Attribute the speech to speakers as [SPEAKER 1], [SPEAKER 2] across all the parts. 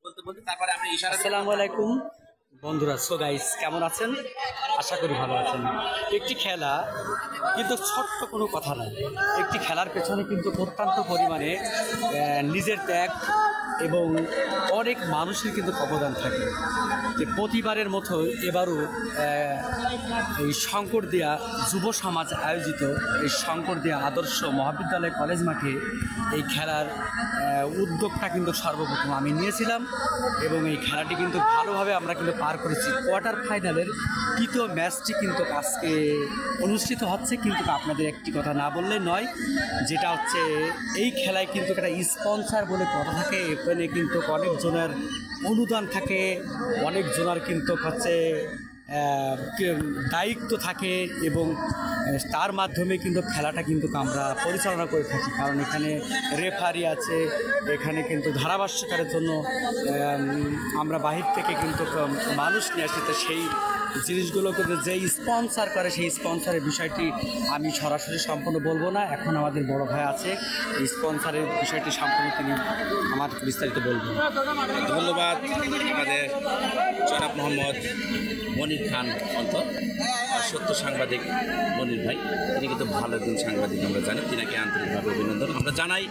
[SPEAKER 1] আসসালামু আলাইকুম বন্ধুরা, সো গাইস কেমন আছেন? আশা করি ভালো আছেন। একটি খেলা কিন্তু ছোট্ট কোনো কথা নয়। একটি খেলার পেছনে কিন্তু অত্যন্ত পরিমাণে নিজের ত্যাগ এবং অনেক মানুষের কিন্তু অবদান থাকে। যে প্রতিবারের মতো এবারও এই শঙ্করদিয়া যুব সমাজ আয়োজিত এই শঙ্করদিয়া আদর্শ মহাবিদ্যালয় কলেজ মাঠে এই খেলার উদ্যোগটা কিন্তু সর্বপ্রথম আমি নিয়েছিলাম এবং এই খেলাটি কিন্তু ভালোভাবে আমরা কিন্তু পার করেছি। কোয়ার্টার ফাইনালের তৃতীয় ম্যাচটি কিন্তু আজকে অনুষ্ঠিত হচ্ছে, কিন্তু আপনাদের একটি কথা না বললে নয়, যেটা হচ্ছে এই খেলায় কিন্তু একটা স্পন্সার বলে কথা থাকে। এখানে কিন্তু অনেকজনের অনুদান থাকে, অনেকজনের কিন্তু হচ্ছে দায়িত্ব থাকে এবং তার মাধ্যমে কিন্তু খেলাটা কিন্তু আমরা পরিচালনা করে থাকি। কারণ এখানে রেফারি আছে, এখানে কিন্তু ধারাভাষ্যকারের জন্য আমরা বাহির থেকে কিন্তু মানুষ নিয়ে আসি। তো সেই জিনিসগুলোকে যে স্পন্সার করে সেই স্পন্সারের বিষয়টি আমি সরাসরি সম্পূর্ণ বলবো না। এখন আমাদের বড় ভাই আছে, এই স্পন্সারের বিষয়টি সম্পূর্ণ তিনি আমার বিস্তারিত বলবেন।
[SPEAKER 2] ধন্যবাদ আমাদের জনাব মোহাম্মদ মনির খান অন্তর, সত্য সাংবাদিক মনির ভাই। তিনি কিন্তু ভালো একজন সাংবাদিক, আমরা জানি। তিনাকে আন্তরিকভাবে অভিনন্দন আমরা জানাই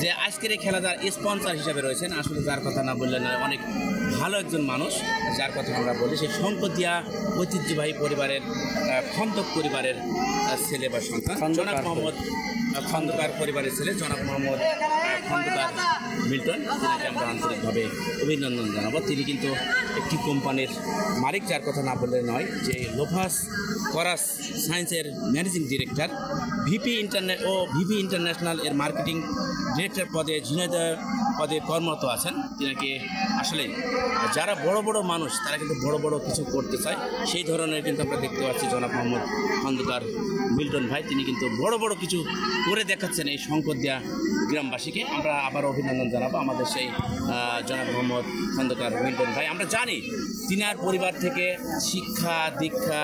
[SPEAKER 2] যে আজকের এই খেলা যার স্পন্সার হিসাবে রয়েছেন, আসলে যার কথা না বললে নয়, অনেক ভালো একজন মানুষ, যার কথা আমরা বলি সেই শঙ্করদিয়া ঐতিহ্যবাহী পরিবারের খন্দক পরিবারের ছেলে বা সন্তান জনাব মোহাম্মদ খন্দকার পরিবারের ছেলে জনাব মোহাম্মদ খন্দকার মিল্টন। তিনাকে আমরা আন্তরিকভাবে অভিনন্দন জানাবো। তিনি কিন্তু একটি কোম্পানির মালিক, যার কথা না বললে নয়, যে লোভাস করাস সায়েন্সের ম্যানেজিং ডিরেক্টর, ভিপি ইন্টারন্যাশনাল এর মার্কেটিং ডিরেক্টর পদে ঝিনাইদহ পদে কর্মরত আছেন। তিনাকে আসলে যারা বড় বড় মানুষ তারা কিন্তু বড় বড় কিছু করতে চায়, সেই ধরনের কিন্তু আমরা দেখতে পাচ্ছি জনাব মোহাম্মদ খন্দকার মিল্টন ভাই। তিনি কিন্তু বড় বড় কিছু করে দেখাচ্ছেন এই শঙ্করদিয়া গ্রামবাসীকে। আমরা আবার অভিনন্দন জানাবো আমাদের সেই জনাব মোহাম্মদ খন্দকার মিল্টন ভাই। আমরা জানি তিনার পরিবার থেকে শিক্ষা দীক্ষা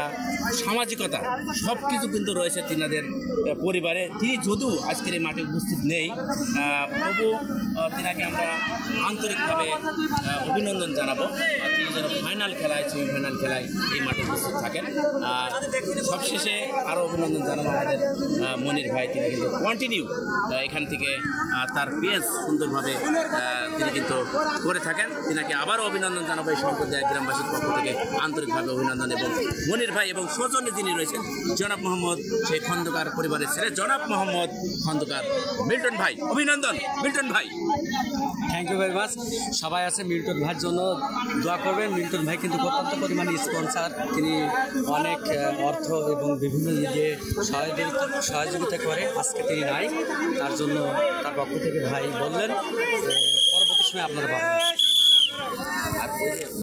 [SPEAKER 2] সামাজিকতা সব কিছু কিন্তু রয়েছে তিনাদের পরিবারে। তিনি যদিও আজকের এই মাঠে উপস্থিত নেই, তবু তিনাকে আমরা আন্তরিকভাবে অভিনন্দন জানাবো। তিনি যেন ফাইনাল খেলায়, সেমিফাইনাল খেলায় এই মাঠে উপস্থিত থাকেন। আর সবশেষে আরও অভিনন্দন জানাবো আমাদের মনির ভাই। তিনি কিন্তু কন্টিনিউ এখান থেকে তার পেজ সুন্দরভাবে তিনি কিন্তু করে থাকেন। তিনাকে আবারও অভিনন্দন জানাবো এই শঙ্করদিয়া গ্রামবাসীর পক্ষ থেকে আন্তরিকভাবে অভিনন্দন। এবং মনির ভাই এবং সৌজন্যে যিনি রয়েছেন জনাব মোহাম্মদ সেই খন্দকার পরিবারের ছেলে জনাব মোহাম্মদ খন্দকার মিল্টন ভাই। অভিনন্দন মিল্টন ভাই।
[SPEAKER 1] Thank you very much. সবাই আছে মিল্টন ভাইয়ের জন্য দোয়া করবেন। মিল্টন ভাই কিন্তু অত্যন্ত পরিমাণে স্পন্সার, তিনি অনেক অর্থ এবং বিভিন্ন দিকে সহযোগিতা করে। আজকে তিনি নাই, তার জন্য তার পক্ষ থেকে ভাই বললেন পরবর্তী সময় আপনারা পাবেন।